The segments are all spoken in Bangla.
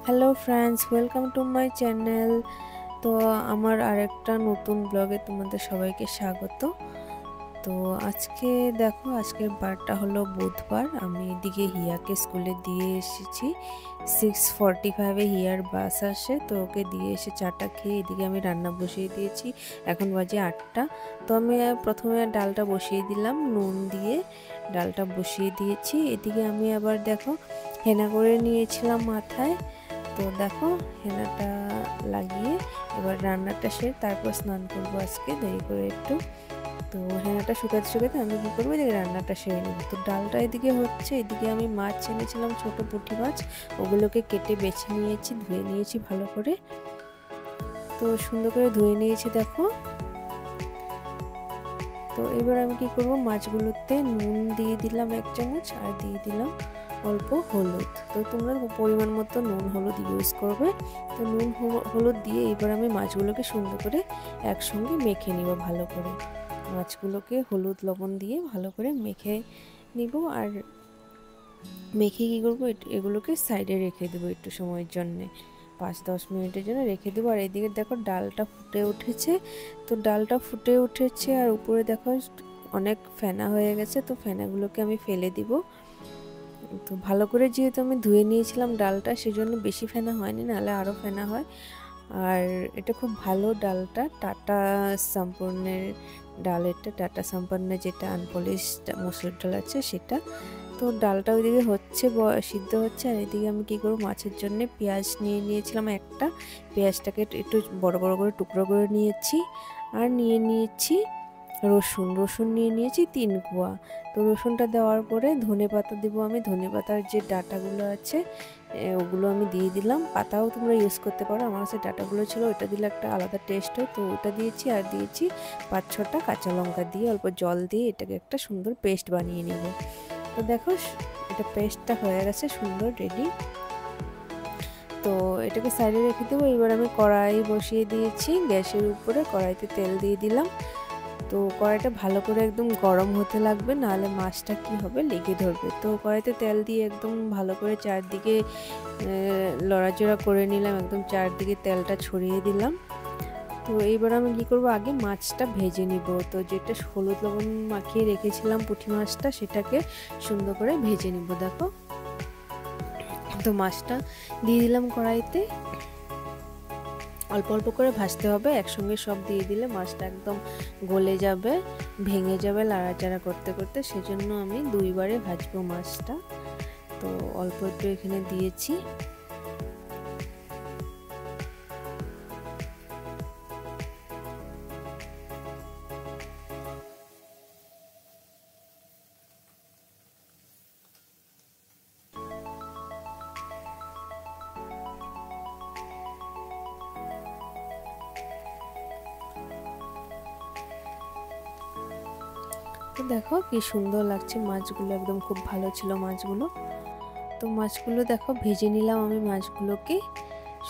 Hello friends, welcome to my channel. তো আমার আরেকটা নতুন ব্লগে তোমাদের সবাইকে স্বাগত। তো আজকে দেখো, আজকের বারটা হলো বুধবার। আমি এদিকে হিয়াকে স্কুলে দিয়ে এসেছি। 6:45-এ হিয়ার বাস আসে, তো ওকে দিয়ে এসে চাটা খেয়ে এদিকে আমি রান্না বসিয়ে দিয়েছি। এখন বাজে 8টা। তো আমি প্রথমে ডালটা বসিয়ে দিলাম, নুন দিয়ে ডালটা বসিয়ে দিয়েছি। এদিকে আমি আবার দেখো হেনা করে নিয়েছিলাম মাথায়। তো দেখো হেনাটা লাগিয়ে এবার রান্নাটা সেরে তারপর স্নান করবো আজকে দেরি করে একটু। তো হেনাটা শুকাতে শুকাতে আমি কী করবো, এদিকে রান্নাটা সেরে নেব। তো ডালটা এদিকে হচ্ছে, এদিকে আমি মাছ এনেছিলাম, ছোট পুঁটি মাছ। ওগুলোকে কেটে বেছে নিয়েছি, ধুয়ে নিয়েছি ভালো করে। তো সুন্দর করে ধুয়ে নিয়েছি দেখো। তো এবার আমি কি করব, মাছগুলোতে নুন দিয়ে দিলাম 1 চামচ, আর দিয়ে দিলাম অল্প হলুদ। তো তোমরা পরিমাণ মতো নুন হলুদ ইউজ করবে। তো নুন হলুদ দিয়ে এবার আমি মাছগুলোকে সুন্দর করে একসঙ্গে মেখে নিব ভালো করে। মাছগুলোকে হলুদ লবণ দিয়ে ভালো করে মেখে নিব। আর মেখে কী করবো, এগুলোকে সাইডে রেখে দেবো একটু সময়ের জন্যে, 5-10 মিনিটের জন্য রেখে দেবো। আর এদিকে দেখো ডালটা ফুটে উঠেছে। তো ডালটা ফুটে উঠেছে আর উপরে দেখো অনেক ফেনা হয়ে গেছে। তো ফেনাগুলোকে আমি ফেলে দিব। তো ভালো করে যেহেতু আমি ধুয়ে নিয়েছিলাম ডালটা, সেজন্য বেশি ফেনা হয়নি, নাহলে আরও ফেনা হয়। আর এটা খুব ভালো ডালটা, টাটা সম্পূর্ণের ডাল। এটা টাটা সম্পূর্ণের যেটা আনপলিশ মসুর ডাল আছে সেটা। তো ডালটা ওইদিকে হচ্ছে, সিদ্ধ হচ্ছে। আর এদিকে আমি কী করবো, মাছের জন্য পেঁয়াজ নিয়ে নিয়েছিলাম একটা। পেঁয়াজটাকে একটু বড় বড় করে টুকরো করে নিয়েছি। আর নিয়ে নিয়েছি রসুন নিয়ে নিয়েছি 3 কোয়া। তো রসুনটা দেওয়ার পরে ধনে পাতা দেবো আমি। ধনে পাতার যে ডাঁটাগুলো আছে ওগুলো আমি দিয়ে দিলাম। পাতাও তোমরা ইউজ করতে পারো, আমার কাছে ডাঁটাগুলো ছিল, ওটা দিলে একটা আলাদা টেস্ট হয়। তো ওটা দিয়েছি। আর দিয়েছি 5-6টা কাঁচা লঙ্কা দিয়ে অল্প জল দিয়ে এটাকে একটা সুন্দর পেস্ট বানিয়ে নেব। তো দেখো এটা পেস্টটা হয়ে গেছে সুন্দর রেডি। তো এটাকে সাইডে রেখে দেবো। এবার আমি কড়াই বসিয়ে দিয়েছি গ্যাসের উপরে, কড়াইতে তেল দিয়ে দিলাম। তো কড়াইটা ভালো করে একদম গরম হতে লাগবে, নাহলে মাছটা কি হবে, লেগে ধরবে। তো কড়াইতে তেল দিয়ে একদম ভালো করে চারদিকে লড়াচড়া করে নিলাম, একদম চারদিকে তেলটা ছড়িয়ে দিলাম। তো এইবার আমি কী করবো, আগে মাছটা ভেজে নিব। তো যেটা হলুদ লবণ মাখিয়ে রেখেছিলাম পুঁটি মাছটা, সেটাকে সুন্দর করে ভেজে নিব দেখো। তো মাছটা দিয়ে দিলাম কড়াইতে, অল্প অল্প করে ভাজতে হবে, একসঙ্গে সব দিয়ে দিলে মাছটা একদম গলে যাবে, ভেঙে যাবে লাড়াচাড়া করতে করতে। সেজন্য আমি 2 বারে ভাজবো মাছটা। তো অল্প একটু এখানে দিয়েছি। তো দেখো কি সুন্দর লাগছে মাছগুলো, একদম খুব ভালো ছিল মাছগুলো। তো মাছগুলো দেখো ভেজে নিলাম আমি, মাছগুলোকে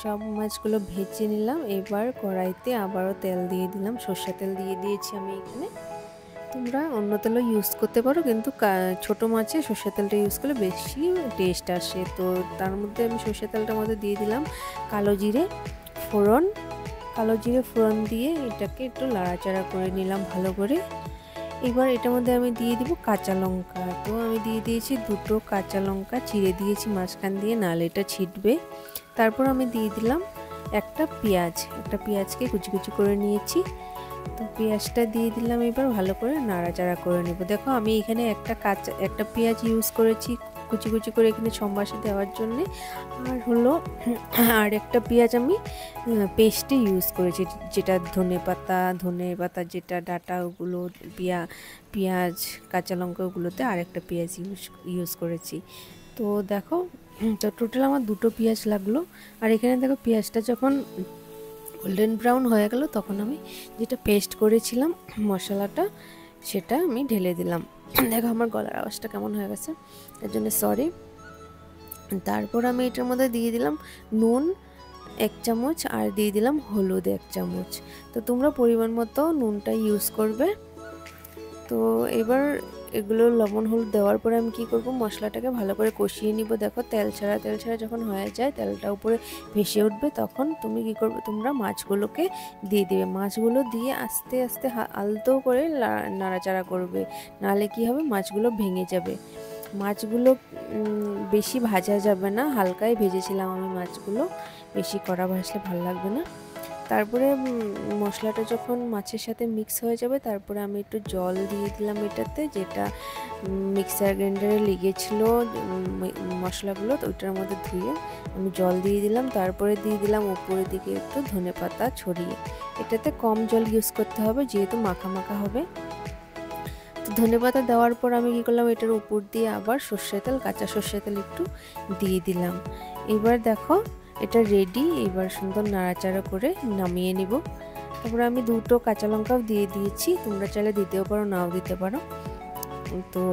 সব মাছগুলো ভেজে নিলাম। এবার কড়াইতে আবারও তেল দিয়ে দিলাম, সর্ষে তেল দিয়ে দিয়েছি আমি এখানে। তোমরা অন্য তেলও ইউজ করতে পারো, কিন্তু ছোট মাছে সর্ষে তেলটা ইউজ করলে বেশি টেস্ট আসে। তো তার মধ্যে আমি সর্ষে তেলটার মধ্যে দিয়ে দিলাম কালো জিরে ফোড়ন। কালো জিরে ফোড়ন দিয়ে এটাকে একটু লাড়াচাড়া করে নিলাম ভালো করে। এবার এটার মধ্যে আমি দিয়ে দিব কাঁচা লঙ্কা। তো আমি দিয়ে দিয়েছি 2টো কাঁচা লঙ্কা, চিড়ে দিয়েছি মাঝখান দিয়ে, নাহলে এটা ছিটবে। তারপর আমি দিয়ে দিলাম একটা পেঁয়াজকে কুচি কুচি করে নিয়েছি। তো পেঁয়াজটা দিয়ে দিলাম, এবার ভালো করে নাড়াচাড়া করে নেব। দেখো আমি এখানে একটা পেঁয়াজ ইউজ করেছি কুচি কুচি করে এখানে সম্বাসে দেওয়ার জন্যে। আর হলো আর একটা পেঁয়াজ আমি পেস্টে ইউজ করেছি, যেটা ধনে পাতা যেটা ডাঁটা, ওগুলো পেঁয়াজ কাঁচা লঙ্কা ওগুলোতে আরেকটা পেঁয়াজ ইউজ করেছি। তো দেখো, তো টোটাল আমার 2টো পেঁয়াজ লাগলো। আর এখানে দেখো পেঁয়াজটা যখন গোল্ডেন ব্রাউন হয়ে গেল, তখন আমি যেটা পেস্ট করেছিলাম মশলাটা, সেটা আমি ঢেলে দিলাম। দেখো আমার গলার আওয়াজটা কেমন হয়ে গেছে, এর জন্য সরি। তারপর আমি এটার মধ্যে দিয়ে দিলাম নুন 1 চামচ, আর দিয়ে দিলাম হলুদ 1 চামচ। তো তোমরা পরিমাণ মতো নুনটা ইউজ করবে। তো এবার এগুলো লবণ হলুদ দেওয়ার পরে আমি কি করব, মশলাটাকে ভালো করে কষিয়ে নিব। দেখো তেল ছাড়া যখন হয়ে যায়, তেলটা উপরে ভেসে উঠবে, তখন তুমি কি করবে, তোমরা মাছগুলোকে দিয়ে দিবে। মাছগুলো দিয়ে আস্তে আস্তে আলতো করে নাড়াচাড়া করবে, নাহলে কি হবে, মাছগুলো ভেঙে যাবে। মাছগুলো বেশি ভাজা যাবে না, হালকাই ভেজেছিলাম আমি মাছগুলো, বেশি কড়া ভাজলে ভালো লাগবে না। তারপরে মশলাটা যখন মাছের সাথে মিক্স হয়ে যাবে, তারপরে আমি একটু জল দিয়ে দিলাম এটাতে, যেটা মিক্সার গ্রাইন্ডারে লেগেছিল মশলাগুলো, তো ওইটার মধ্যে ধুয়ে আমি জল দিয়ে দিলাম। তারপরে দিয়ে দিলাম উপরের দিকে একটু ধনেপাতা ছড়িয়ে। এটাতে কম জল ইউজ করতে হবে, যেহেতু মাখা মাখা হবে। তো ধনেপাতা দেওয়ার পর আমি কী করলাম, এটার উপর দিয়ে আবার সর্ষের তেল, কাঁচা সর্ষের তেল একটু দিয়ে দিলাম। এবার দেখো এটা রেডি। এবার সুন্দর নাড়াচাড়া করে নামিয়ে নিব। তারপরে আমি 2টো কাঁচা লঙ্কাও দিয়ে দিয়েছি, তোমরা চাইলে দিতেও পারো, নাও দিতে পারো। তো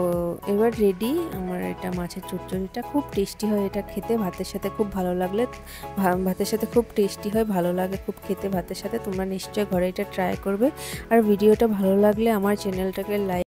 এবার রেডি আমার এটা মাছের চচ্চড়িটা। খুব টেস্টি হয় এটা খেতে, ভাতের সাথে খুব ভালো লাগলে, ভাতের সাথে খুব টেস্টি হয়, ভালো লাগে খুব খেতে ভাতের সাথে। তোমরা নিশ্চয়ই ঘরে এটা ট্রাই করবে। আর ভিডিওটা ভালো লাগলে আমার চ্যানেলটাকে লাইক